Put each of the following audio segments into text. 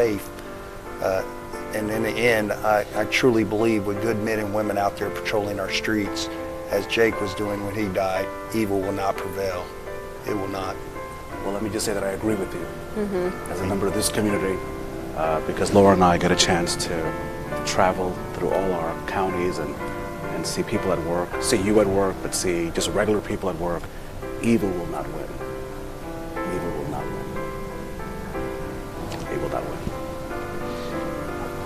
safe. And in the end, I truly believe with good men and women out there patrolling our streets, as Jake was doing when he died, evil will not prevail. It will not. Well, let me just say that I agree with you. As a member of this community, because Laura and I get a chance to travel through all our counties and see people at work, see you at work, but see just regular people at work, evil will not win. Evil will not win. Evil will not win.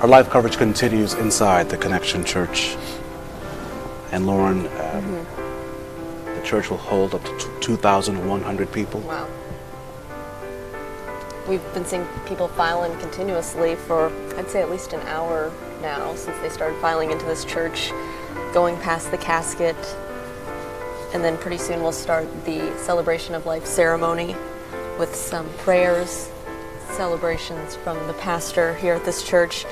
Our live coverage continues inside the Connection Church. And Lauren, the church will hold up to 2,100 people. Wow. We've been seeing people file in continuously for, I'd say, at least an hour now since they started filing into this church, going past the casket. And then pretty soon we'll start the celebration of life ceremony with some prayers, celebrations from the pastor here at this church.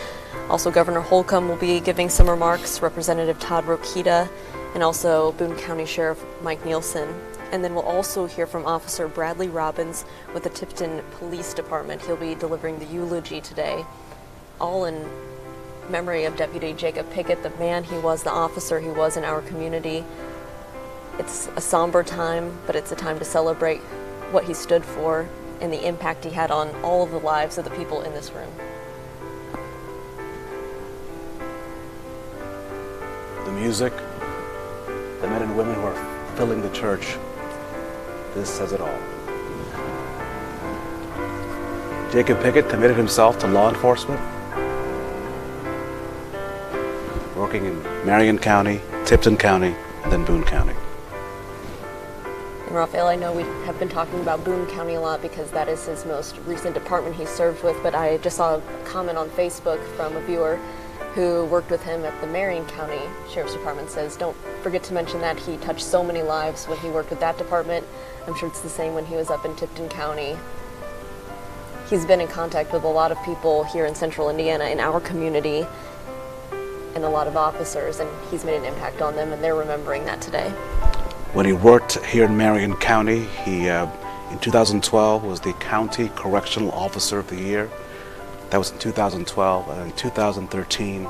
Also, Governor Holcomb will be giving some remarks, Representative Todd Rokita, and also Boone County Sheriff Mike Nielsen. And then we'll also hear from Officer Bradley Robbins with the Tipton Police Department. He'll be delivering the eulogy today, all in memory of Deputy Jacob Pickett, the man he was, the officer he was in our community. It's a somber time, but it's a time to celebrate what he stood for and the impact he had on all of the lives of the people in this room. The music, the men and women who are filling the church, this says it all. Jacob Pickett committed himself to law enforcement, working in Marion County, Tipton County, and then Boone County. And Raphael, I know we have been talking about Boone County a lot because that is his most recent department he served with, but I just saw a comment on Facebook from a viewer who worked with him at the Marion County Sheriff's Department. Says, don't forget to mention that he touched so many lives when he worked with that department. I'm sure it's the same when he was up in Tipton County. He's been in contact with a lot of people here in central Indiana in our community and a lot of officers, and he's made an impact on them, and they're remembering that today. When he worked here in Marion County, he, in 2012, was the County Correctional Officer of the Year. That was in 2012. And in 2013,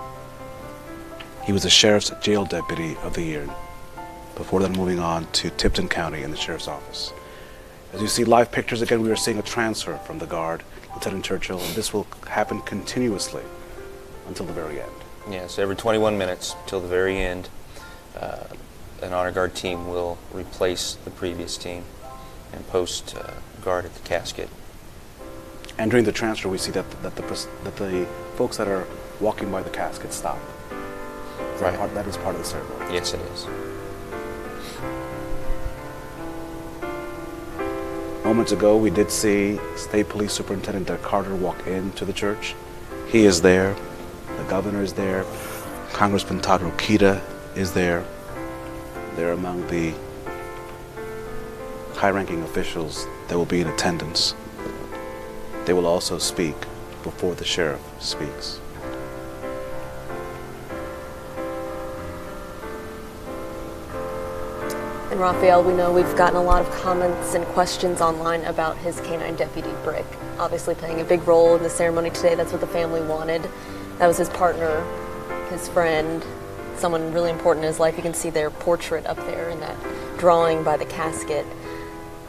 he was the Sheriff's Jail Deputy of the Year, before then moving on to Tipton County in the Sheriff's Office. As you see live pictures again, we are seeing a transfer from the Guard, Lieutenant Churchill, and this will happen continuously until the very end. Yes, every 21 minutes till the very end, an Honor Guard team will replace the previous team and post guard at the casket. And during the transfer, we see that the folks that are walking by the casket stop. Right. That is part of the ceremony. Yes, it is. Moments ago, we did see State Police Superintendent Doug Carter walk into the church. He is there. The governor is there. Congressman Todd Rokita is there. They're among the high-ranking officials that will be in attendance. They will also speak before the sheriff speaks. And Raphael, we know we've gotten a lot of comments and questions online about his canine deputy, Brick, obviously playing a big role in the ceremony today. That's what the family wanted. That was his partner, his friend, someone really important in his life. You can see their portrait up there in that drawing by the casket.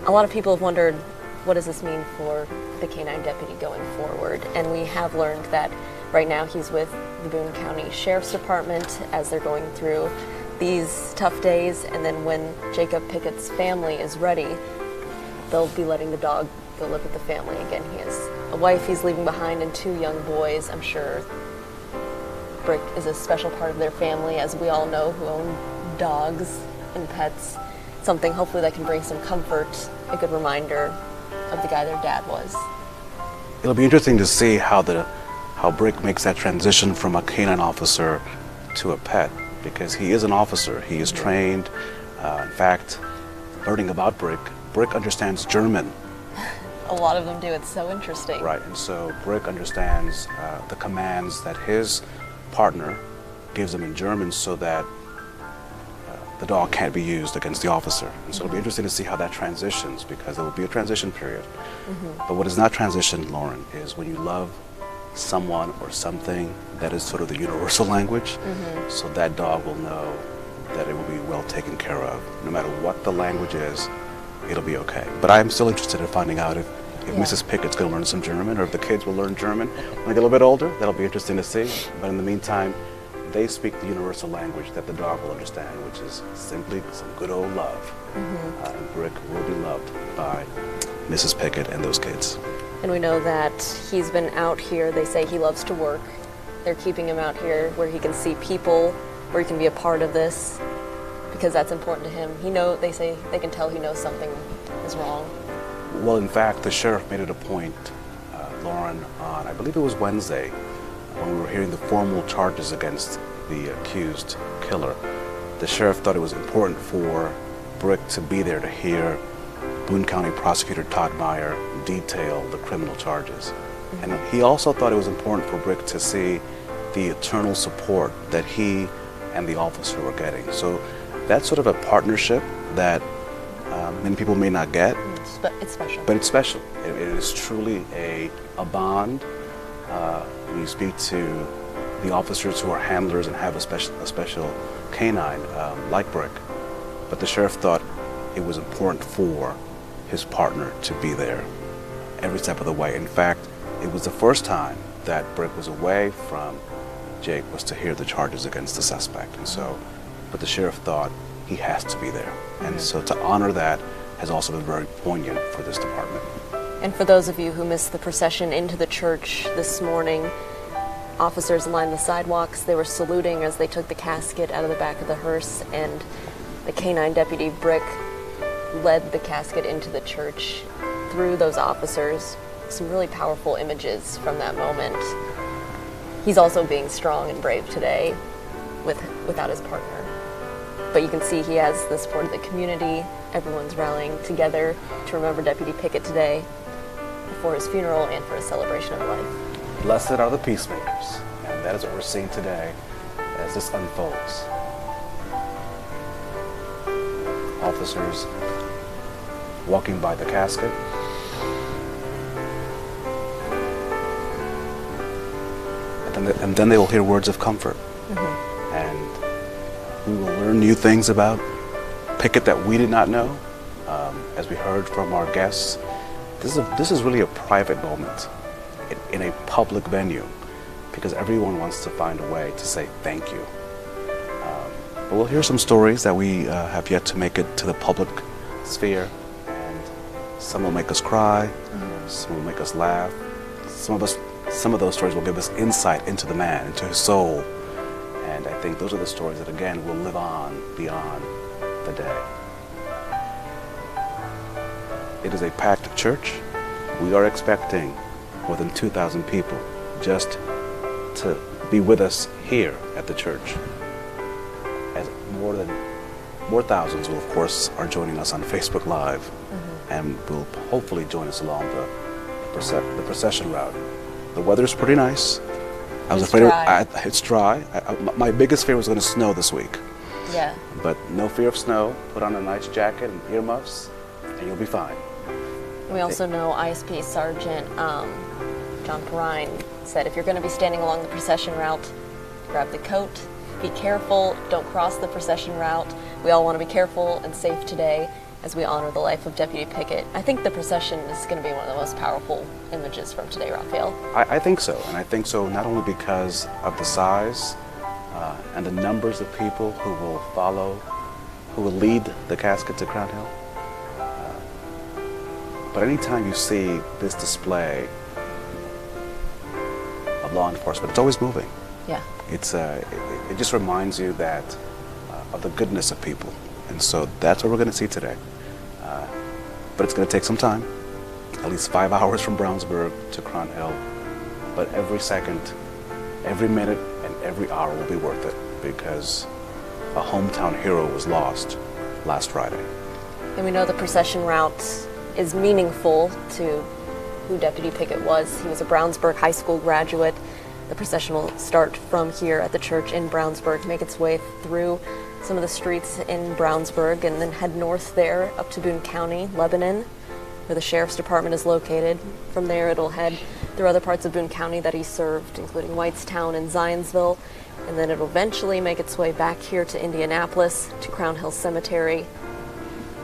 A lot of people have wondered, what does this mean for the canine deputy going forward? And we have learned that right now he's with the Boone County Sheriff's Department as they're going through these tough days, and then when Jacob Pickett's family is ready, they'll be letting the dog go live with the family again. He has a wife he's leaving behind and 2 young boys. I'm sure Brick is a special part of their family, as we all know who own dogs and pets. Something hopefully that can bring some comfort, a good reminder of the guy their dad was. It'll be interesting to see how Brick makes that transition from a canine officer to a pet, because he is an officer. He is trained. In fact, learning about Brick understands German. A lot of them do. It's so interesting. Right, and so Brick understands the commands that his partner gives him in German so that the dog can't be used against the officer. And so it'll be interesting to see how that transitions, because there will be a transition period. But what is not transition, Lauren, is when you love someone or something that is sort of the universal language. So that dog will know that it will be well taken care of. No matter what the language is, it'll be okay. But I'm still interested in finding out if Mrs. Pickett's going to learn some German, or if the kids will learn German when they get a little bit older. That'll be interesting to see. But in the meantime, they speak the universal language that the dog will understand, which is simply some good old love. And Brick will be loved by Mrs. Pickett and those kids. And we know that he's been out here. They say he loves to work. They're keeping him out here where he can see people, where he can be a part of this, because that's important to him. They say they can tell he knows something is wrong. Well, in fact, the sheriff made it a point, Lauren, on, I believe it was Wednesday, when we were hearing the formal charges against the accused killer. The sheriff thought it was important for Brick to be there to hear Boone County Prosecutor Todd Meyer detail the criminal charges. And he also thought it was important for Brick to see the eternal support that he and the officer were getting. So that's sort of a partnership that many people may not get. It's special. But it's special. It is truly a bond. When you speak to the officers who are handlers and have a special canine like Brick. But the sheriff thought it was important for his partner to be there every step of the way. In fact, it was the first time that Brick was away from Jake was to hear the charges against the suspect. And so, but the sheriff thought he has to be there. And so to honor that has also been very poignant for this department. And for those of you who missed the procession into the church this morning, officers lined the sidewalks. They were saluting as they took the casket out of the back of the hearse, and the canine deputy Brick led the casket into the church through those officers. Some really powerful images from that moment. He's also being strong and brave today without his partner. But you can see he has the support of the community. Everyone's rallying together to remember Deputy Pickett today for his funeral and for his celebration of life. Blessed are the peacemakers, and that is what we're seeing today as this unfolds. Officers walking by the casket. And then they will hear words of comfort. And we will learn new things about Pickett that we did not know. As we heard from our guests, this is really a private moment in a public venue, because everyone wants to find a way to say thank you. But we'll hear some stories that we have yet to make it to the public sphere. And some will make us cry, some will make us laugh. Some of those stories will give us insight into the man, into his soul. And I think those are the stories that, again, will live on beyond the day. It is a packed church. We are expecting more than 2,000 people just to be with us here at the church. As more thousands will, of course, are joining us on Facebook Live, and will hopefully join us along the procession route. The weather's pretty nice. I was afraid it's dry. My biggest fear was going to snow this week. Yeah. But no fear of snow. Put on a nice jacket and earmuffs, and you'll be fine. We also know ISP Sergeant John Perrine said if you're going to be standing along the procession route, grab the coat, be careful, don't cross the procession route. We all want to be careful and safe today as we honor the life of Deputy Pickett. I think the procession is going to be one of the most powerful images from today, Raphael. I think so, and I think so not only because of the size and the numbers of people who will follow, who will lead the casket to Crown Hill, but anytime you see this display of law enforcement, it's always moving. Yeah. It just reminds you that of the goodness of people, and so that's what we're going to see today. But it's going to take some time, at least 5 hours from Brownsburg to Crown Hill. But every second, every minute, and every hour will be worth it, because a hometown hero was lost last Friday. And we know the procession route is meaningful to who Deputy Pickett was. He was a Brownsburg High School graduate. The procession will start from here at the church in Brownsburg, make its way through some of the streets in Brownsburg, and then head north there up to Boone County, Lebanon, where the Sheriff's Department is located. From there it'll head through other parts of Boone County that he served, including Whitestown and Zionsville, and then it'll eventually make its way back here to Indianapolis, to Crown Hill Cemetery,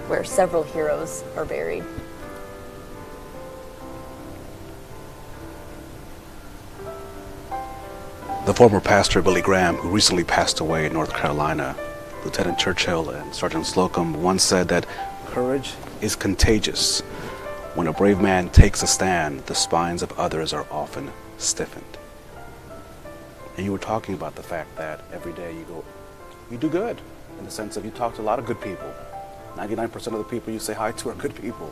where several heroes are buried. The former pastor Billy Graham, who recently passed away in North Carolina, Lieutenant Churchill and Sergeant Slocum once said that courage is contagious. When a brave man takes a stand, the spines of others are often stiffened. And you were talking about the fact that every day you do good, in the sense of you talk to a lot of good people. 99% of the people you say hi to are good people.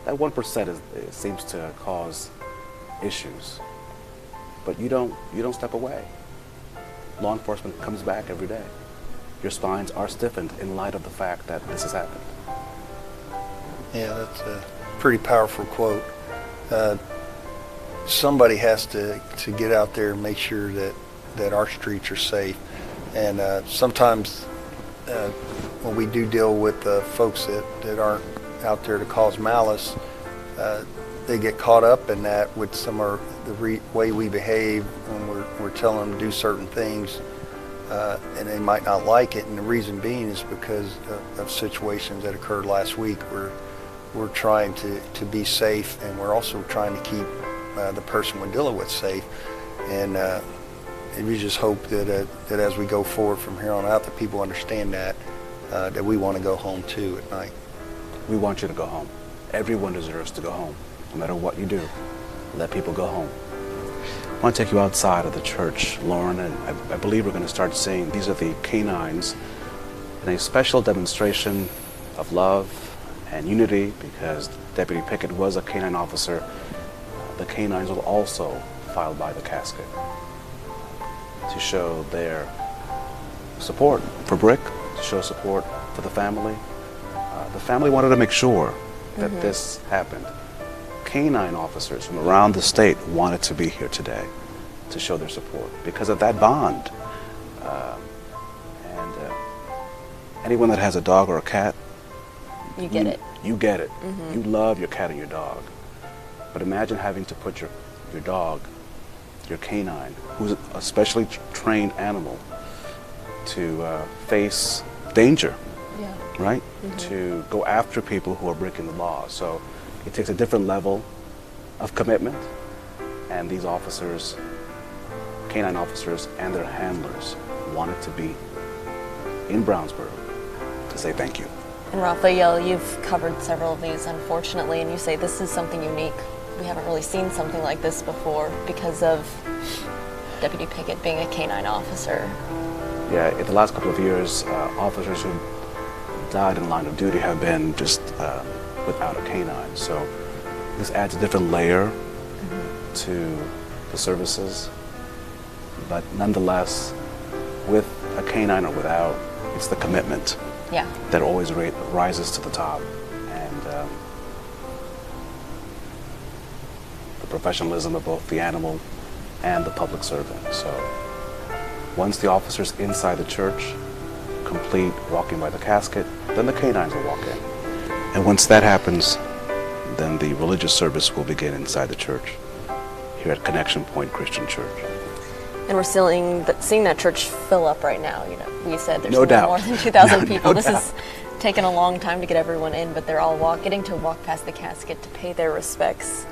That 1% seems to cause issues. But you don't step away. Law enforcement comes back every day. Your spines are stiffened in light of the fact that this has happened. Yeah, that's a pretty powerful quote. Somebody has to get out there and make sure that our streets are safe. And sometimes when we do deal with folks that aren't out there to cause malice, they get caught up in that with some of the way we behave when we're telling them to do certain things, and they might not like it. And the reason being is because of situations that occurred last week. We're trying to be safe, and we're also trying to keep the person we're dealing with safe. And we just hope that as we go forward from here on out, that people understand that we want to go home too at night. We want you to go home. Everyone deserves to go home, no matter what you do. Let people go home. I want to take you outside of the church, Lauren, and I believe we're going to start seeing these are the canines in a special demonstration of love and unity, because Deputy Pickett was a canine officer. The canines will also file by the casket to show their support for Brick, to show support for the family. The family wanted to make sure that this happened. Canine officers from around the state wanted to be here today to show their support because of that bond. And anyone that has a dog or a cat, You get it. You get it. You love your cat and your dog. But imagine having to put your dog, your canine, who's a specially trained animal, to face danger, right? To go after people who are breaking the law. So it takes a different level of commitment, and these officers, canine officers and their handlers, wanted to be in Brownsboro to say thank you. And Raphael, you've covered several of these, unfortunately, and you say this is something unique. We haven't really seen something like this before because of Deputy Pickett being a canine officer. Yeah, in the last couple of years, officers who died in line of duty have been just without a canine. So this adds a different layer to the services. But nonetheless, with a canine or without, it's the commitment that always rises to the top. And the professionalism of both the animal and the public servant. So once the officer's inside the church, complete walking by the casket, then the canines will walk in. And once that happens, then the religious service will begin inside the church here at Connection Point Christian Church. And we're seeing that church fill up right now. You know, we said there's No doubt. more than 2,000 people. No This has taken a long time to get everyone in, but they're all getting to walk past the casket to pay their respects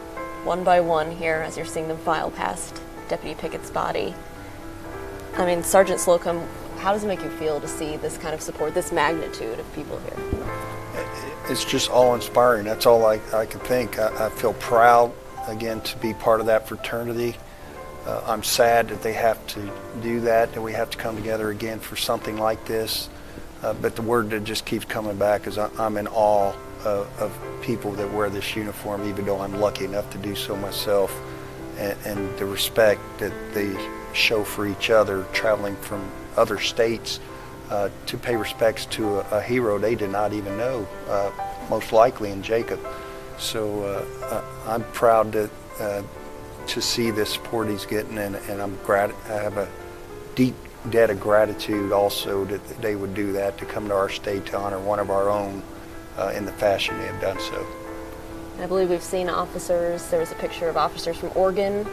one by one here as you're seeing them file past Deputy Pickett's body. I mean, Sergeant Slocum, how does it make you feel to see this kind of support, this magnitude of people here? It's just awe-inspiring. That's all I can think. I feel proud, again, to be part of that fraternity. I'm sad that they have to do that we have to come together again for something like this. But the word that just keeps coming back is I'm in awe of people that wear this uniform, even though I'm lucky enough to do so myself, and the respect that they show for each other, traveling from other states to pay respects to a hero they did not even know, most likely in Jacob. So I'm proud to see the support he's getting, and I have a deep debt of gratitude also that they would do that, to come to our state to honor one of our own in the fashion they have done so. I believe we've seen officers, there was a picture of officers from Oregon,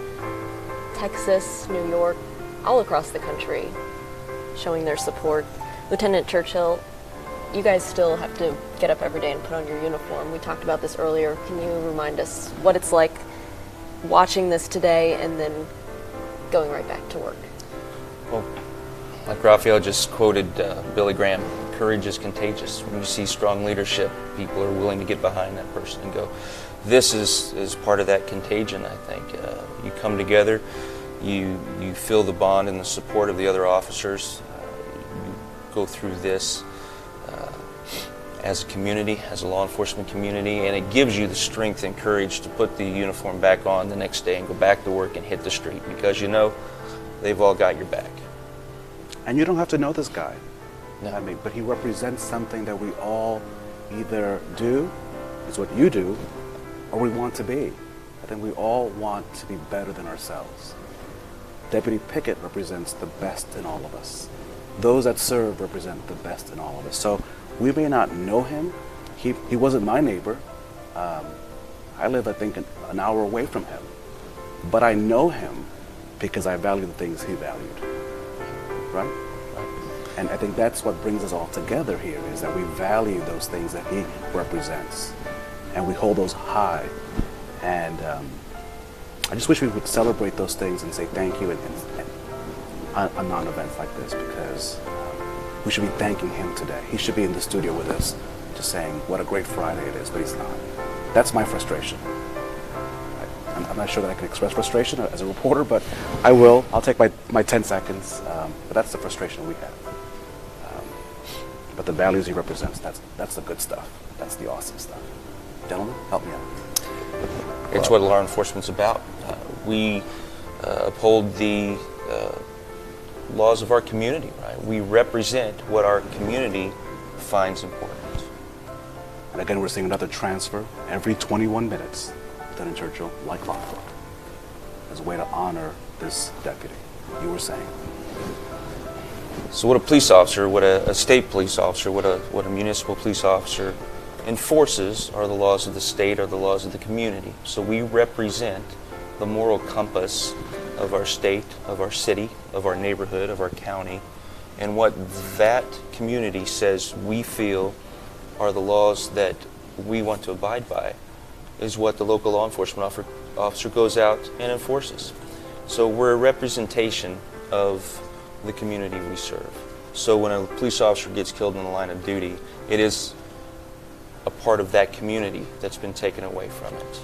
Texas, New York, all across the country showing their support. Lieutenant Churchill, you guys still have to get up every day and put on your uniform. We talked about this earlier. Can you remind us what it's like watching this today and then going right back to work? Well, like Raphael just quoted Billy Graham, courage is contagious. When you see strong leadership, people are willing to get behind that person and go. This is part of that contagion, I think. You come together, you feel the bond and the support of the other officers. You go through this as a community, as a law enforcement community, and it gives you the strength and courage to put the uniform back on the next day and go back to work and hit the street, because you know they've all got your back. And you don't have to know this guy. No. I mean, but he represents something that we all either do, is what you do, or we want to be. I think we all want to be better than ourselves. Deputy Pickett represents the best in all of us. Those that serve represent the best in all of us. So we may not know him. He wasn't my neighbor. I live, I think, an hour away from him. But I know him because I value the things he valued. Right? And I think that's what brings us all together here, is that we value those things that he represents. And we hold those high. And I just wish we would celebrate those things and say thank you on non-events like this, because we should be thanking him today. He should be in the studio with us, just saying what a great Friday it is, but he's not. That's my frustration. I'm not sure that I can express frustration as a reporter, but I will. I'll take my 10 seconds. But that's the frustration we have. But the values he represents, that's the good stuff. That's the awesome stuff. Gentlemen, help me out. It's what law enforcement's about. We uphold the laws of our community, right? We represent what our community finds important. And again, we're seeing another transfer every 21 minutes, Lieutenant Churchill, like clockwork, as a way to honor this deputy. You were saying. So what a police officer, what a state police officer, what a municipal police officer enforces are the laws of the state, are the laws of the community. So we represent the moral compass of our state, of our city, of our neighborhood, of our county, and what that community says we feel are the laws that we want to abide by is what the local law enforcement officer goes out and enforces. So we're a representation of the community we serve. So when a police officer gets killed in the line of duty, it is a part of that community that's been taken away from it.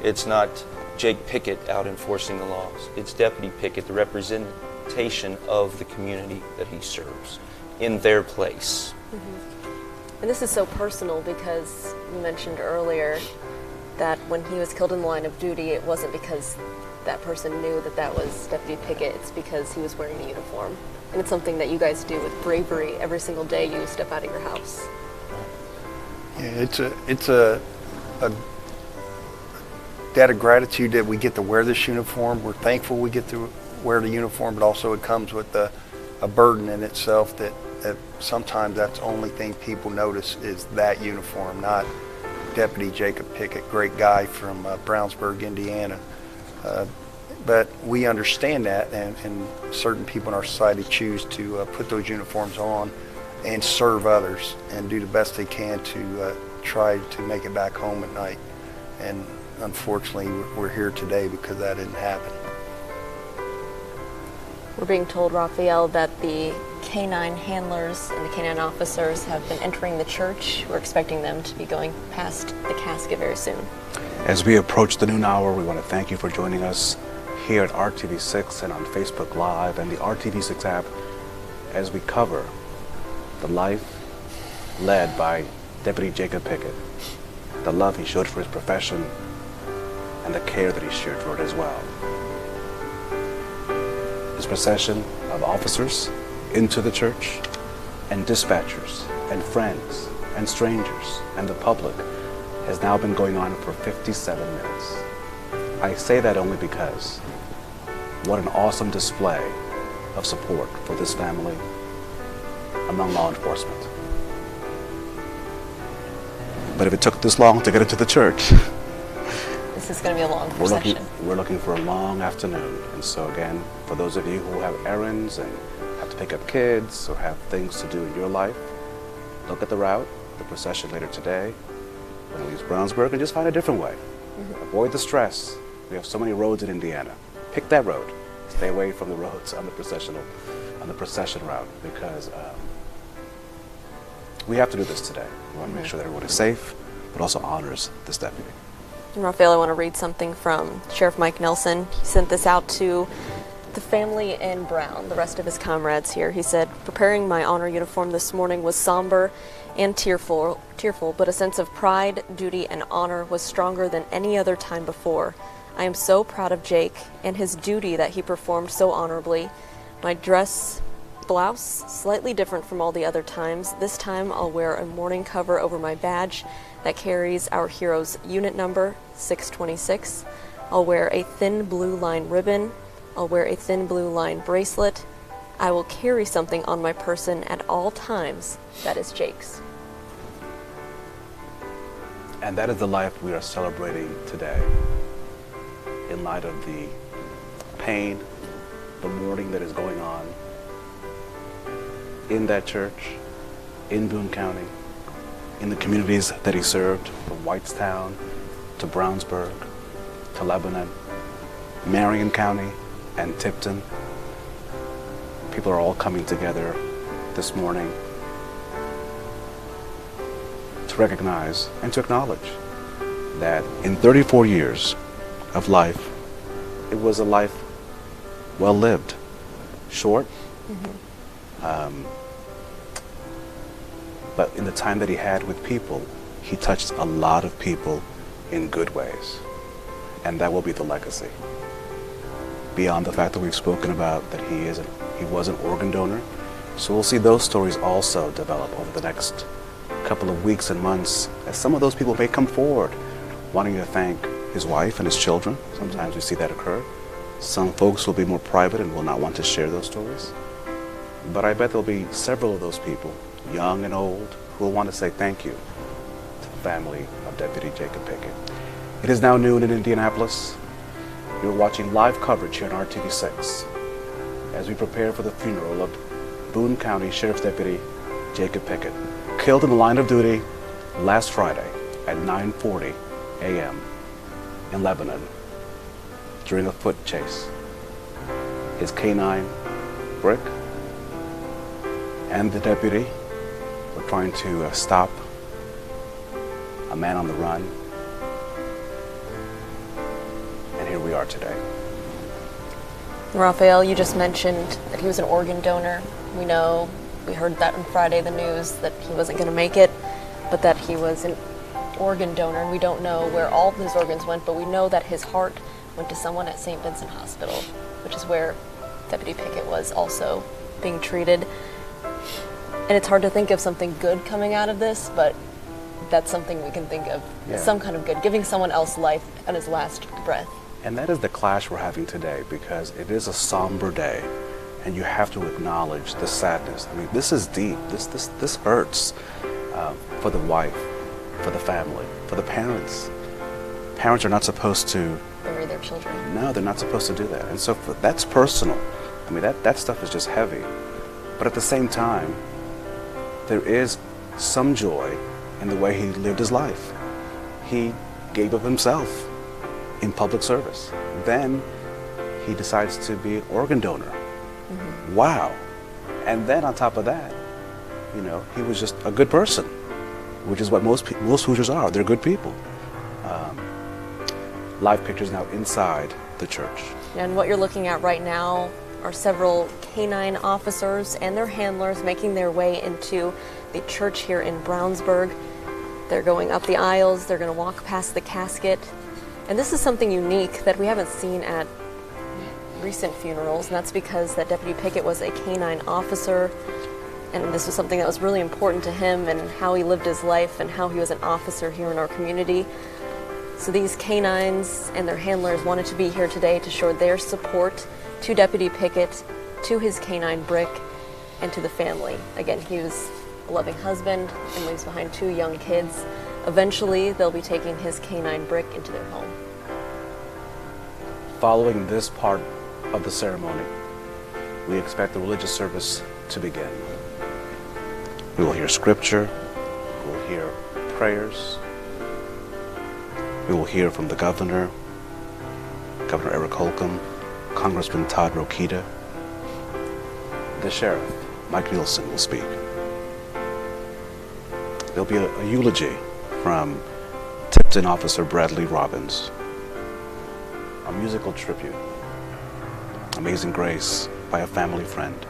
It's not Jake Pickett out enforcing the laws. It's Deputy Pickett, the representation of the community that he serves in their place. And this is so personal because you mentioned earlier that when he was killed in the line of duty, it wasn't because that person knew that that was Deputy Pickett, it's because he was wearing a uniform. And it's something that you guys do with bravery every single day you step out of your house. Yeah, it's a debt of gratitude that we get to wear this uniform. We're thankful we get to wear the uniform, but also it comes with a burden in itself that sometimes that's the only thing people notice is that uniform, not Deputy Jacob Pickett, great guy from Brownsburg, Indiana. But we understand that, and certain people in our society choose to put those uniforms on and serve others and do the best they can to try to make it back home at night. And unfortunately, we're here today because that didn't happen. We're being told, Raphael, that the K-9 handlers and the K-9 officers have been entering the church. We're expecting them to be going past the casket very soon. As we approach the noon hour, we want to thank you for joining us here at RTV6 and on Facebook Live and the RTV6 app as we cover the life led by Deputy Jacob Pickett, the love he showed for his profession, and the care that he shared for it as well. This procession of officers into the church, and dispatchers, and friends, and strangers, and the public has now been going on for 57 minutes. I say that only because what an awesome display of support for this family among law enforcement. But if it took this long to get into the church, This is going to be a long procession. we're looking for a long afternoon. And so again, for those of you who have errands and have to pick up kids or have things to do in your life, look at the route, the procession later today. We're going to use Brownsburg and just find a different way. Avoid the stress. We have so many roads in Indiana. Pick that road. Stay away from the roads on the procession route, because we have to do this today. We want to make sure that everyone is safe, but also honors this deputy. And Raphael, I want to read something from Sheriff Mike Nelson. He sent this out to the family in Brown, the rest of his comrades here. He said, "Preparing my honor uniform this morning was somber and tearful, but a sense of pride, duty, and honor was stronger than any other time before. I am so proud of Jake and his duty that he performed so honorably. My dress blouse, slightly different from all the other times. This time I'll wear a mourning cover over my badge that carries our hero's unit number, 626. I'll wear a thin blue line ribbon. I'll wear a thin blue line bracelet. I will carry something on my person at all times that is Jake's." And that is the life we are celebrating today, in light of the pain, the mourning that is going on in that church, in Boone County, in the communities that he served, from Whitestown to Brownsburg to Lebanon, Marion County and Tipton. People are all coming together this morning to recognize and to acknowledge that in 34 years of life, it was a life well lived, short, but in the time that he had with people, he touched a lot of people in good ways. And that will be the legacy. Beyond the fact that we've spoken about that he was an organ donor. So we'll see those stories also develop over the next couple of weeks and months, as some of those people may come forward wanting to thank his wife and his children. Sometimes we see that occur. Some folks will be more private and will not want to share those stories. But I bet there'll be several of those people, young and old, who will want to say thank you to the family of Deputy Jacob Pickett. It is now noon in Indianapolis. You're watching live coverage here on RTV6 as we prepare for the funeral of Boone County Sheriff's Deputy Jacob Pickett, killed in the line of duty last Friday at 9:40 a.m. in Lebanon during a foot chase. His canine, Brick, and the deputy were trying to stop a man on the run. And here we are today. Raphael, you just mentioned that he was an organ donor. We heard that on Friday, the news, that he wasn't going to make it, but that he was an organ donor. And we don't know where all of his organs went, but we know that his heart went to someone at St. Vincent Hospital, which is where Deputy Pickett was also being treated. And it's hard to think of something good coming out of this, but that's something we can think of. Yeah. Some kind of good, giving someone else life on his last breath. And that is the clash we're having today, because it is a somber day, and you have to acknowledge the sadness. I mean, this is deep. This hurts for the wife, for the family, for the parents. Parents are not supposed to Bury their children. No, they're not supposed to do that. And so that's personal. I mean, that stuff is just heavy. But at the same time, there is some joy in the way he lived his life. He gave of himself in public service. Then he decides to be an organ donor. Mm-hmm. Wow. And then on top of that, he was just a good person, which is what most Hoosiers are. They're good people. Live pictures now inside the church. And what you're looking at right now are several canine officers and their handlers making their way into the church here in Brownsburg. They're going up the aisles, they're going to walk past the casket. And this is something unique that we haven't seen at recent funerals, and that's because that Deputy Pickett was a canine officer, and this was something that was really important to him and how he lived his life and how he was an officer here in our community. So these canines and their handlers wanted to be here today to show their support to Deputy Pickett, to his canine Brick, and to the family. Again, he was a loving husband and leaves behind 2 young kids. Eventually, they'll be taking his canine Brick into their home. Following this part of the ceremony, we expect the religious service to begin. We will hear scripture, we will hear prayers, we will hear from the governor, Governor Eric Holcomb, Congressman Todd Rokita. The sheriff, Mike Nielsen, will speak. There'll be a eulogy from Tipton Officer Bradley Robbins, a musical tribute, Amazing Grace by a family friend.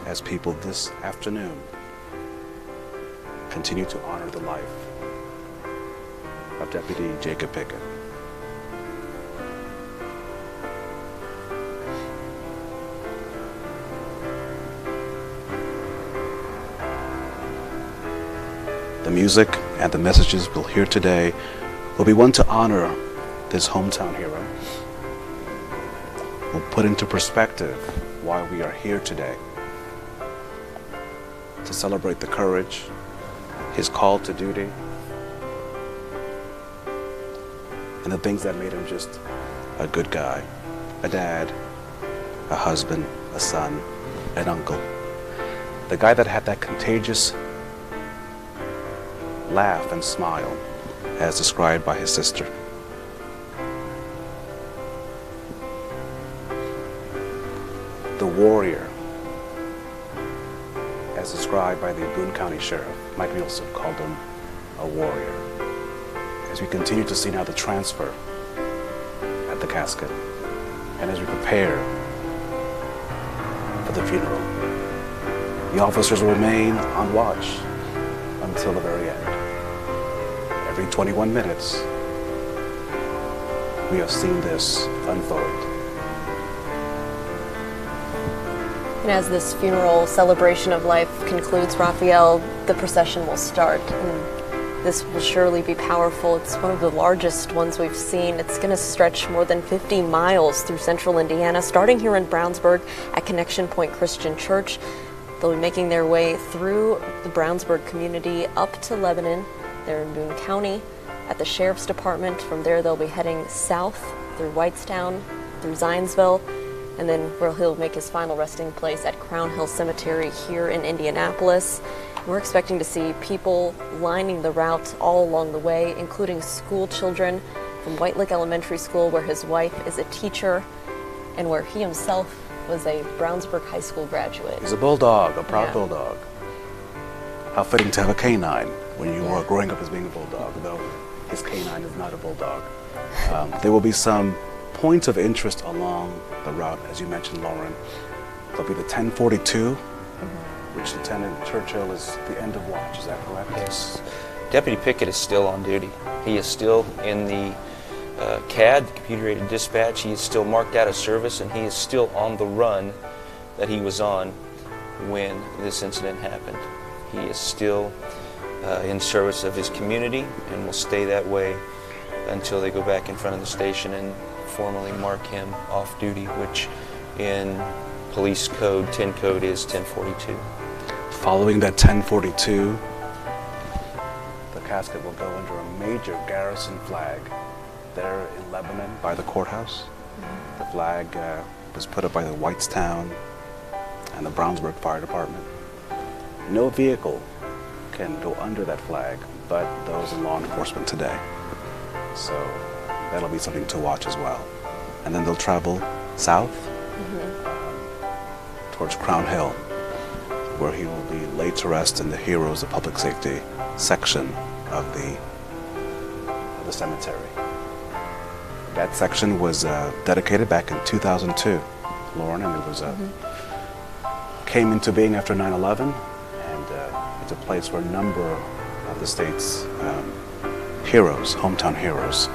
As people this afternoon continue to honor the life of Deputy Jacob Pickett. The music and the messages we'll hear today will be one to honor this hometown hero. We'll put into perspective why we are here today. To celebrate the courage, his call to duty, and the things that made him just a good guy, a dad, a husband, a son, an uncle. The guy that had that contagious laugh and smile, as described by his sister. The warrior, as described by the Boone County Sheriff, Mike Nielsen, called him a warrior. As we continue to see now the transfer at the casket, and as we prepare for the funeral, the officers will remain on watch until the very end. Every 21 minutes, we have seen this unfold. And as this funeral celebration of life concludes, Raphael, the procession will start. And this will surely be powerful. It's one of the largest ones we've seen. It's going to stretch more than 50 miles through central Indiana, starting here in Brownsburg at Connection Point Christian Church. They'll be making their way through the Brownsburg community up to Lebanon. They're in Boone County at the Sheriff's Department. From there, they'll be heading south through Whitestown, through Zionsville, and then where he'll make his final resting place at Crown Hill Cemetery here in Indianapolis. We're expecting to see people lining the route all along the way, including school children from White Lick Elementary School, where his wife is a teacher and where he himself was a Brownsburg High School graduate. He's a bulldog, a proud bulldog. How fitting to have a canine when you are growing up as being a bulldog, though his canine is not a bulldog. There will be some points of interest along the route, as you mentioned, Lauren. There'll be the 1042, which Lieutenant Churchill is the end of watch. Is that correct? Yes. Deputy Pickett is still on duty. He is still in the CAD, the computer-aided dispatch. He is still marked out of service, and he is still on the run that he was on when this incident happened. He is still in service of his community and will stay that way until they go back in front of the station and formally mark him off duty, which in police code, 10 code, is 1042. Following that 1042, the casket will go under a major garrison flag there in Lebanon by the courthouse. The flag was put up by the Whitestown and the Brownsburg Fire Department. No vehicle can go under that flag but those in law enforcement today. So that'll be something to watch as well. And then they'll travel south towards Crown Hill, where he will be laid to rest in the Heroes of Public Safety section of the cemetery. That section was dedicated back in 2002, Lauren, and it was came into being after 9/11, and it's a place where a number of the state's heroes, hometown heroes,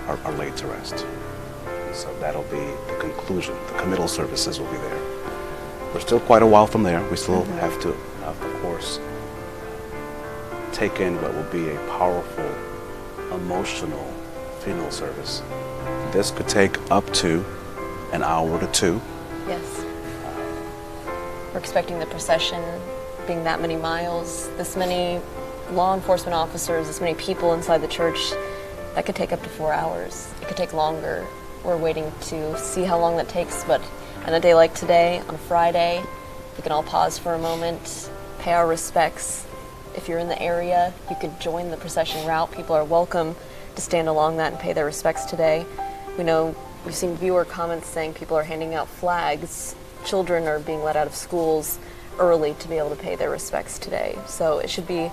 are laid to rest. So that'll be the conclusion. The committal services will be there. We're still quite a while from there. We still have to, of course, take in what will be a powerful, emotional funeral service. This could take up to an hour to two. Yes. We're expecting the procession being that many miles, this many law enforcement officers, this many people inside the church, that could take up to 4 hours. It could take longer. We're waiting to see how long that takes, but on a day like today, on a Friday, we can all pause for a moment, pay our respects. If you're in the area, you could join the procession route. People are welcome to stand along that and pay their respects today. We know we've seen viewer comments saying people are handing out flags. Children are being let out of schools early to be able to pay their respects today. So it should be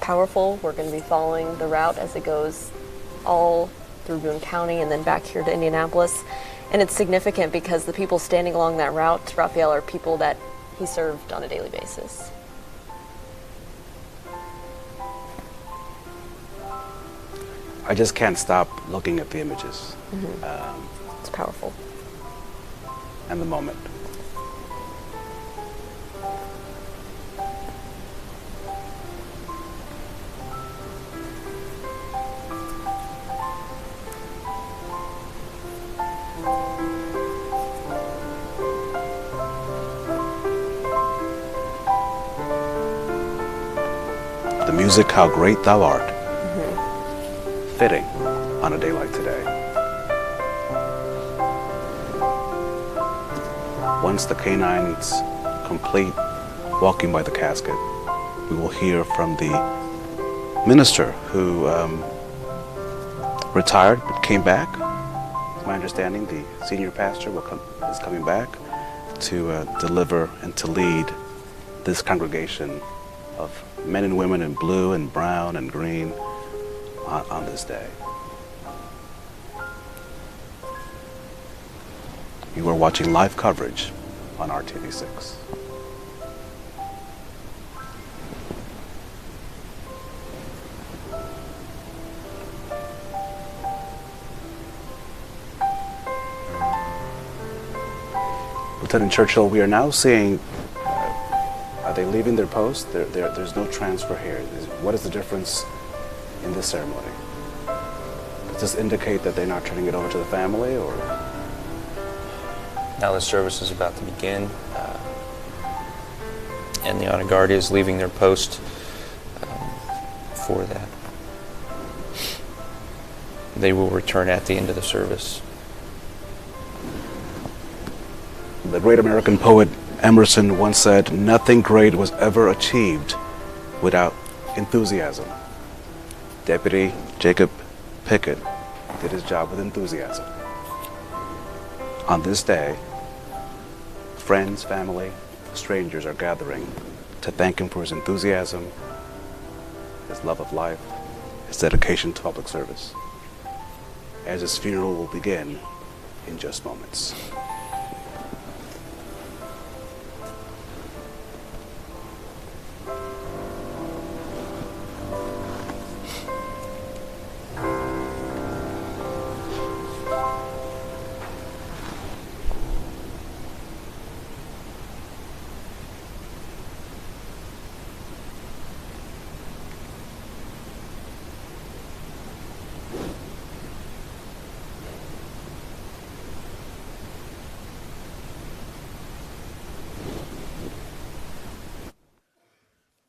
powerful. We're going to be following the route as it goes all through Boone County and then back here to Indianapolis. And it's significant because the people standing along that route, Raphael, are people that he served on a daily basis. I just can't stop looking at the images. It's powerful. And the moment. The music, How Great Thou Art. Fitting on a day like today. Once the canines complete walking by the casket, we will hear from the minister who retired but came back. It's my understanding the senior pastor is coming back to deliver and to lead this congregation of men and women in blue and brown and green on this day. You are watching live coverage on RTV6. Lieutenant Churchill, we are now seeing, are they leaving their post? There's no transfer here. What is the difference in this ceremony? Does this indicate that they're not turning it over to the family, or? Now the service is about to begin, and the honor guard is leaving their post for that. They will return at the end of the service. The great American poet Emerson once said, "Nothing great was ever achieved without enthusiasm." Deputy Jacob Pickett did his job with enthusiasm. On this day, friends, family, strangers are gathering to thank him for his enthusiasm, his love of life, his dedication to public service, as his funeral will begin in just moments.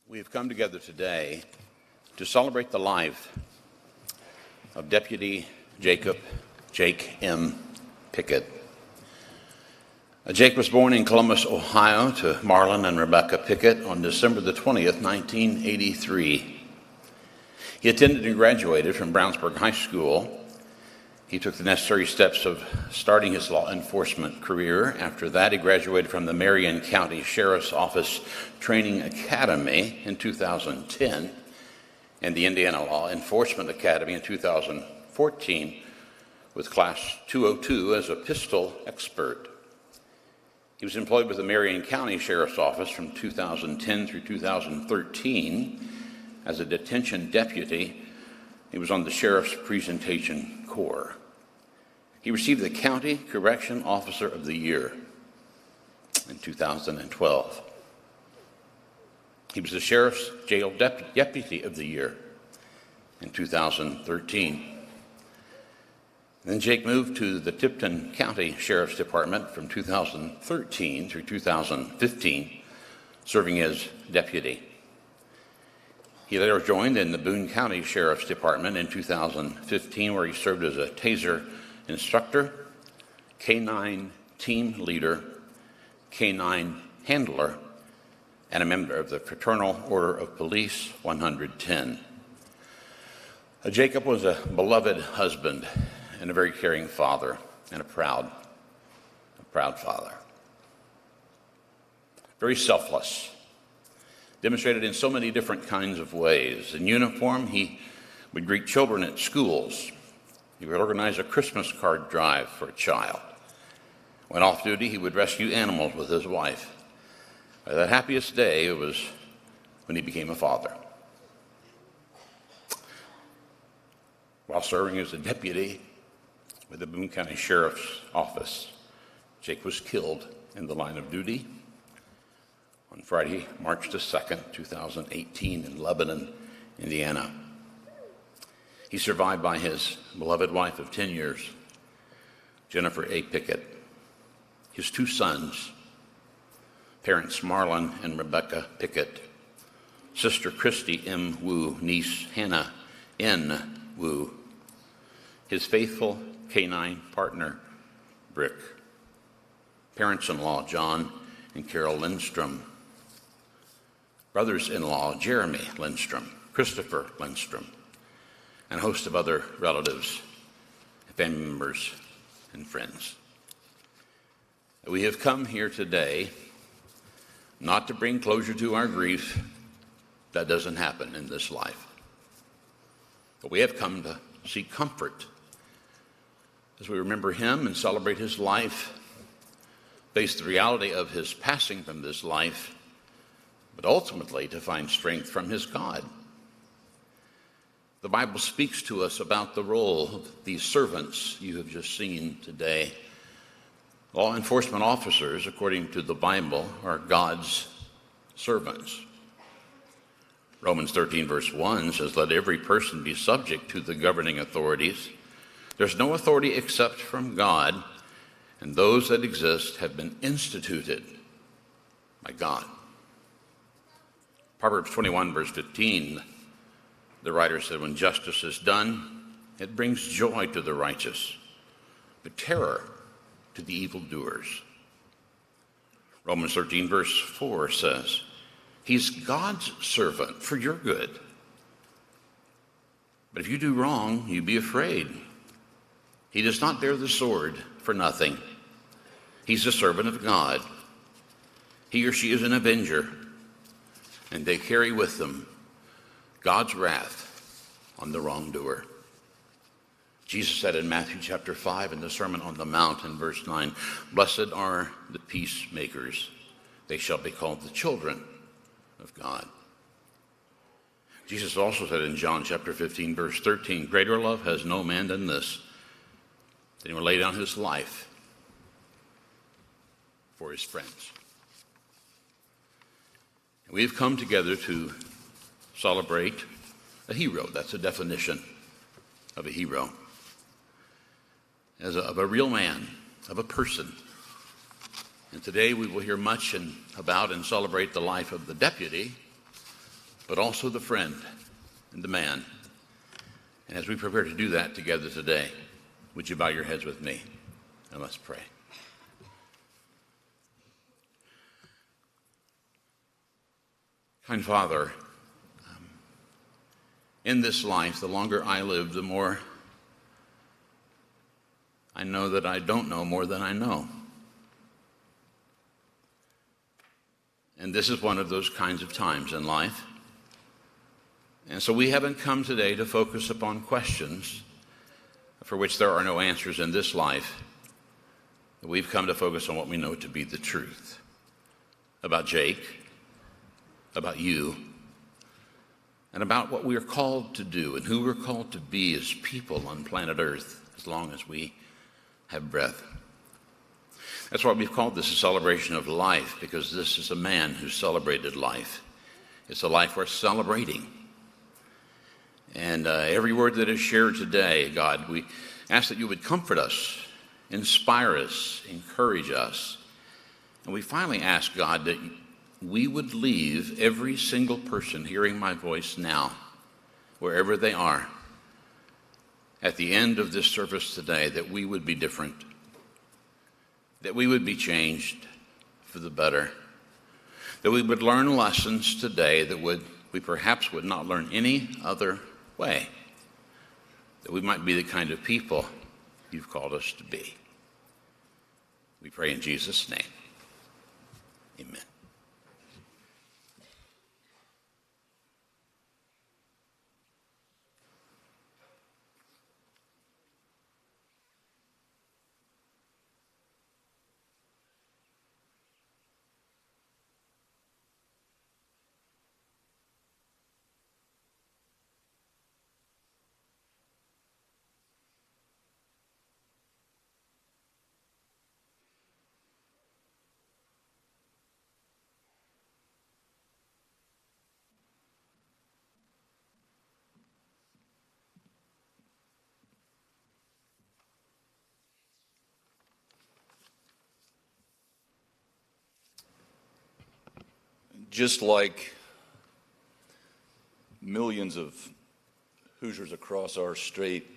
We have come together today to celebrate the life of Deputy Jake M. Pickett. Jake was born in Columbus, Ohio, to Marlon and Rebecca Pickett on December the 20th, 1983. He attended and graduated from Brownsburg High School. He took the necessary steps of starting his law enforcement career. After that, he graduated from the Marion County Sheriff's Office Training Academy in 2010 and the Indiana Law Enforcement Academy in 2014 with Class 202 as a pistol expert. He was employed with the Marion County Sheriff's Office from 2010 through 2013 as a detention deputy. He was on the Sheriff's Presentation Corps. He received the County Correction Officer of the Year in 2012. He was the Sheriff's Jail Deputy of the Year in 2013. Then Jake moved to the Tipton County Sheriff's Department from 2013 through 2015, serving as deputy. He later joined in the Boone County Sheriff's Department in 2015, where he served as a taser instructor, K-9 team leader, K-9 handler, and a member of the Fraternal Order of Police 110. Jacob was a beloved husband and a very caring father, and a proud father. Very selfless, demonstrated in so many different kinds of ways. In uniform, he would greet children at schools. He would organize a Christmas card drive for a child. When off duty, he would rescue animals with his wife. That happiest day was when he became a father. While serving as a deputy with the Boone County Sheriff's Office, Jake was killed in the line of duty on Friday, March the 2nd, 2018, in Lebanon, Indiana. He's survived by his beloved wife of 10 years, Jennifer A. Pickett, his two sons, parents Marlon and Rebecca Pickett, sister Christy M. Wu, niece Hannah N. Wu, his faithful K-9 partner, Brick, parents-in-law John and Carol Lindstrom, brothers-in-law Jeremy Lindstrom, Christopher Lindstrom, and a host of other relatives, family members, and friends. We have come here today not to bring closure to our grief. That doesn't happen in this life. But we have come to seek comfort as we remember him and celebrate his life, face the reality of his passing from this life, but ultimately to find strength from his God. The Bible speaks to us about the role of these servants you have just seen today. Law enforcement officers, according to the Bible, are God's servants. Romans 13, verse 1 says, "Let every person be subject to the governing authorities. There's no authority except from God, and those that exist have been instituted by God." Proverbs 21, verse 15, the writer said, "When justice is done, it brings joy to the righteous, but terror to the evildoers." Romans 13, verse 4 says, "He's God's servant for your good. But if you do wrong, you be afraid. He does not bear the sword for nothing. He's a servant of God. He or she is an avenger, and they carry with them God's wrath on the wrongdoer." Jesus said in Matthew chapter 5 in the Sermon on the Mount in verse 9, "Blessed are the peacemakers. They shall be called the children of God." Jesus also said in John chapter 15, verse 13, "Greater love has no man than this, that he will lay down his life for his friends." And we've come together to celebrate a hero. That's the definition of a hero. Of a real man, of a person. And today we will hear much about and celebrate the life of the deputy, but also the friend and the man. And as we prepare to do that together today, would you bow your heads with me and let's pray. Kind Father, in this life, the longer I live, the more I know that I don't know more than I know. And this is one of those kinds of times in life. And so we haven't come today to focus upon questions for which there are no answers in this life. We've come to focus on what we know to be the truth about Jake, about you, and about what we are called to do and who we're called to be as people on planet Earth as long as we have breath. That's why we've called this a celebration of life, because this is a man who celebrated life. It's a life worth celebrating. And every word that is shared today, God, we ask that you would comfort us, inspire us, encourage us. And we finally ask, God, that we would leave every single person hearing my voice now, wherever they are, at the end of this service today, that we would be different, that we would be changed for the better, that we would learn lessons today that we perhaps would not learn any other way, that we might be the kind of people you've called us to be. We pray in Jesus' name. Amen. Just like millions of Hoosiers across our state,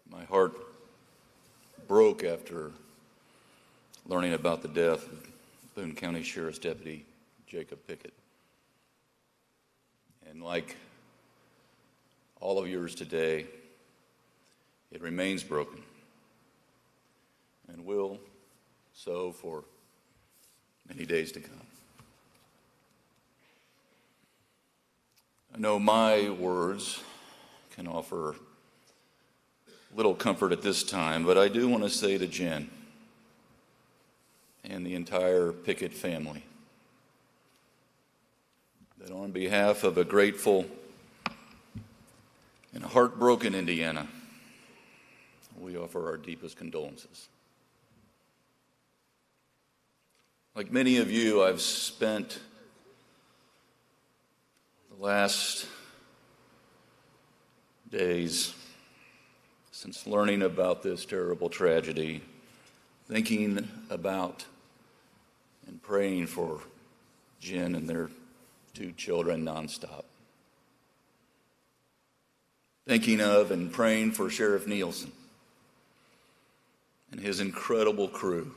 my heart broke after learning about the death of Boone County Sheriff's Deputy Jacob Pickett. And like all of yours today, it remains broken and will so for many days to come. I know my words can offer little comfort at this time, but I do want to say to Jen and the entire Pickett family that on behalf of a grateful and heartbroken Indiana, we offer our deepest condolences. Like many of you, I've spent the last days since learning about this terrible tragedy, thinking about and praying for Jen and their 2 children nonstop. Thinking of and praying for Sheriff Nielsen and his incredible crew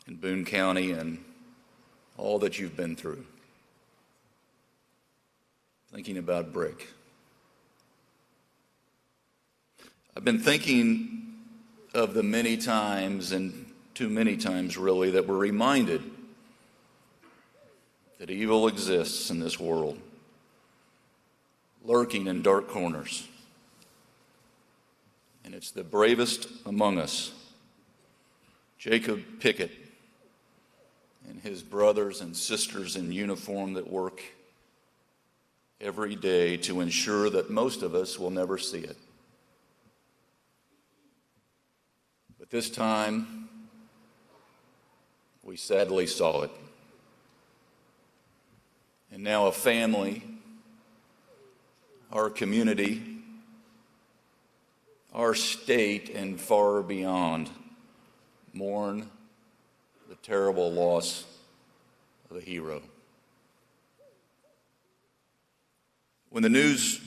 in Boone County and all that you've been through. Thinking about Brick. I've been thinking of the many times, and too many times really, that we're reminded that evil exists in this world, lurking in dark corners. And it's the bravest among us, Jacob Pickett, and his brothers and sisters in uniform that work every day to ensure that most of us will never see it. But this time, we sadly saw it. And now a family, our community, our state, and far beyond mourn the terrible loss of a hero. When the news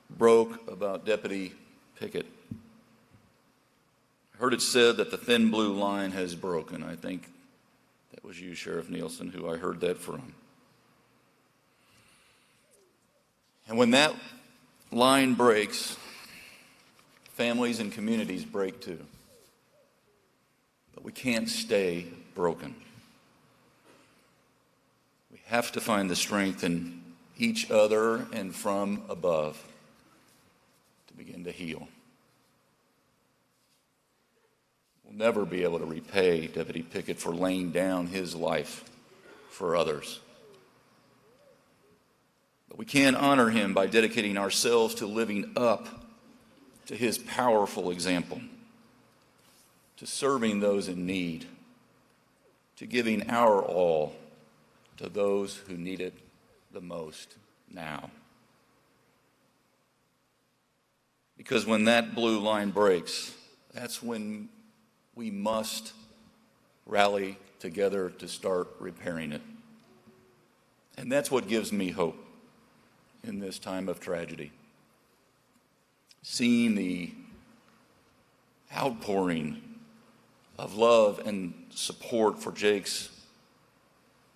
broke about Deputy Pickett, I heard it said that the thin blue line has broken. I think that was you, Sheriff Nielsen, who I heard that from. And when that line breaks, families and communities break too. But we can't stay broken. We have to find the strength in each other and from above to begin to heal. We'll never be able to repay Deputy Pickett for laying down his life for others. But we can honor him by dedicating ourselves to living up to his powerful example, to serving those in need, to giving our all to those who need it the most now. Because when that blue line breaks, that's when we must rally together to start repairing it. And that's what gives me hope in this time of tragedy. Seeing the outpouring of love and support for Jake's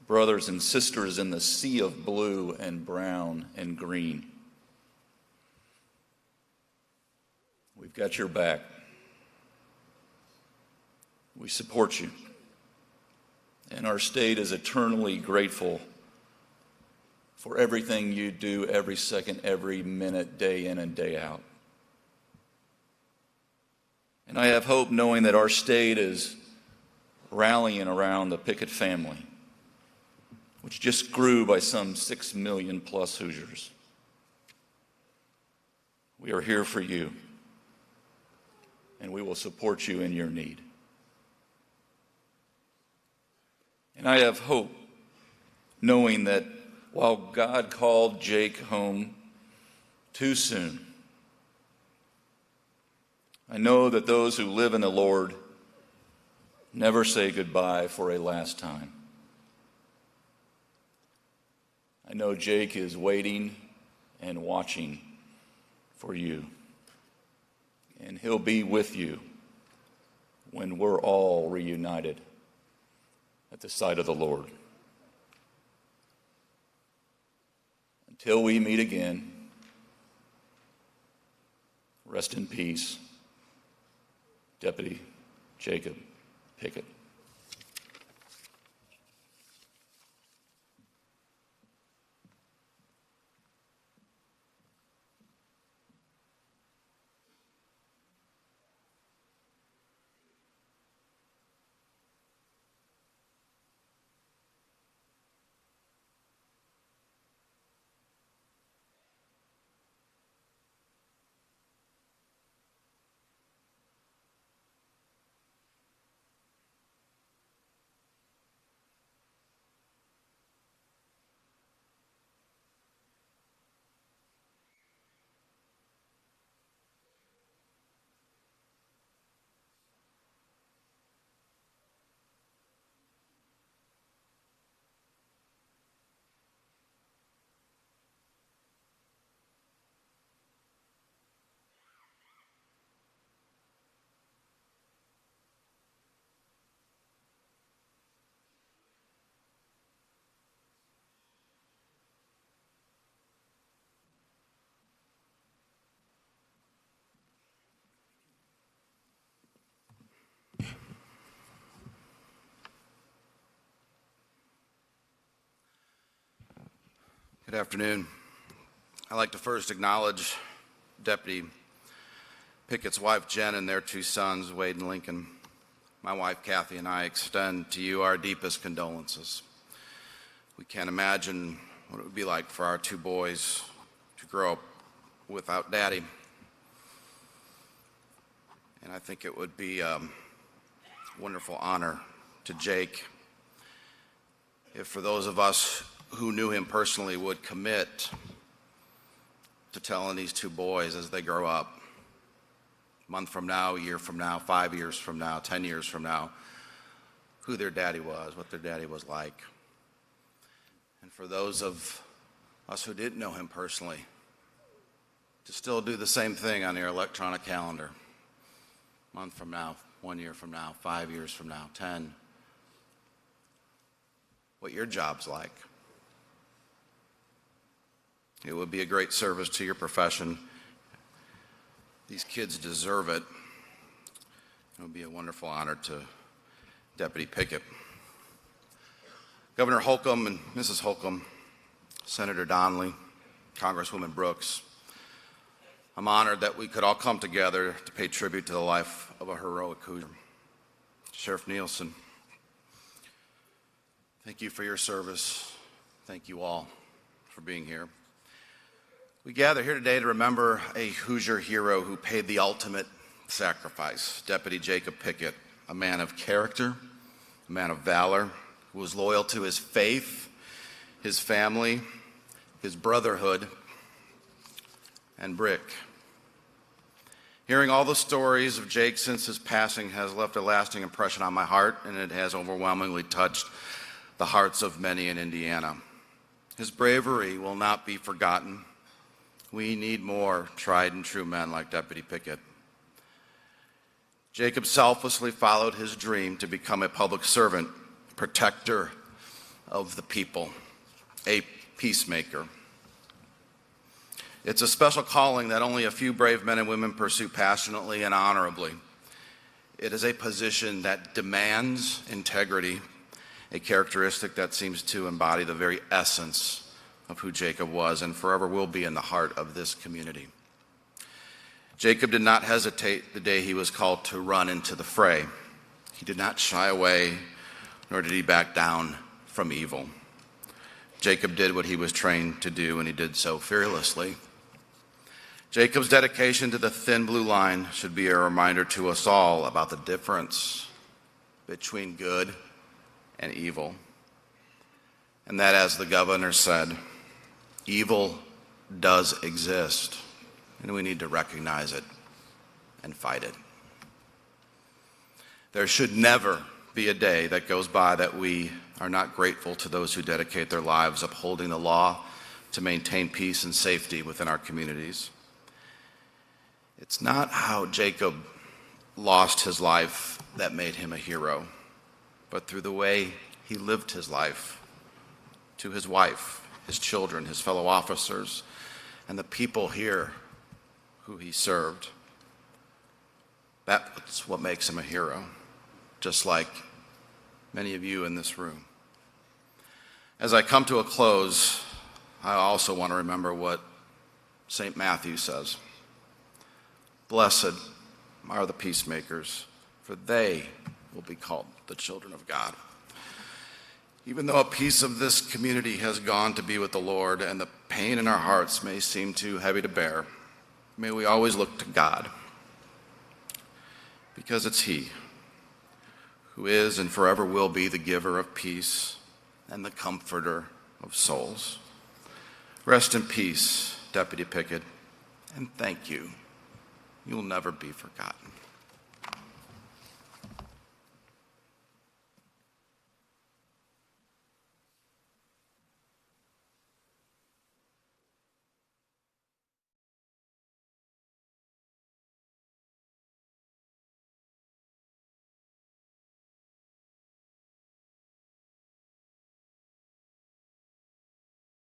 brothers and sisters in the sea of blue and brown and green. We've got your back. We support you. And our state is eternally grateful for everything you do every second, every minute, day in and day out. And I have hope knowing that our state is rallying around the Pickett family, which just grew by some 6 million plus Hoosiers. We are here for you, and we will support you in your need. And I have hope knowing that while God called Jake home too soon, I know that those who live in the Lord never say goodbye for a last time. I know Jake is waiting and watching for you, and he'll be with you when we're all reunited at the sight of the Lord. Until we meet again, rest in peace, Deputy Jacob Pickett. Good afternoon. I'd like to first acknowledge Deputy Pickett's wife, Jen, and their 2 sons, Wade and Lincoln. My wife, Kathy, and I extend to you our deepest condolences. We can't imagine what it would be like for our 2 boys to grow up without Daddy. And I think it would be a wonderful honor to Jake if, for those of us who knew him personally, would commit to telling these 2 boys as they grow up, a month from now, a year from now, 5 years from now, 10 years from now, who their daddy was, what their daddy was like. And for those of us who didn't know him personally, to still do the same thing on your electronic calendar, a month from now, 1 year from now, 5 years from now, 10, what your job's like. It would be a great service to your profession. These kids deserve it. It would be a wonderful honor to Deputy Pickett. Governor Holcomb and Mrs. Holcomb, Senator Donnelly, Congresswoman Brooks, I'm honored that we could all come together to pay tribute to the life of a heroic Hoosier. Sheriff Nielsen, thank you for your service. Thank you all for being here. We gather here today to remember a Hoosier hero who paid the ultimate sacrifice, Deputy Jacob Pickett, a man of character, a man of valor, who was loyal to his faith, his family, his brotherhood, and Brick. Hearing all the stories of Jake since his passing has left a lasting impression on my heart, and it has overwhelmingly touched the hearts of many in Indiana. His bravery will not be forgotten. We need more tried and true men like Deputy Pickett. Jacob selflessly followed his dream to become a public servant, protector of the people, a peacemaker. It's a special calling that only a few brave men and women pursue passionately and honorably. It is a position that demands integrity, a characteristic that seems to embody the very essence of who Jacob was and forever will be in the heart of this community. Jacob did not hesitate the day he was called to run into the fray. He did not shy away, nor did he back down from evil. Jacob did what he was trained to do, and he did so fearlessly. Jacob's dedication to the thin blue line should be a reminder to us all about the difference between good and evil. And that, as the governor said, evil does exist, and we need to recognize it and fight it. There should never be a day that goes by that we are not grateful to those who dedicate their lives upholding the law to maintain peace and safety within our communities. It's not how Jacob lost his life that made him a hero, but through the way he lived his life to his wife, his children, his fellow officers, and the people here who he served. That's what makes him a hero, just like many of you in this room. As I come to a close, I also want to remember what St. Matthew says. Blessed are the peacemakers, for they will be called the children of God. Even though a piece of this community has gone to be with the Lord and the pain in our hearts may seem too heavy to bear, may we always look to God, because it's He who is and forever will be the giver of peace and the comforter of souls. Rest in peace, Deputy Pickett, and thank you. You'll never be forgotten.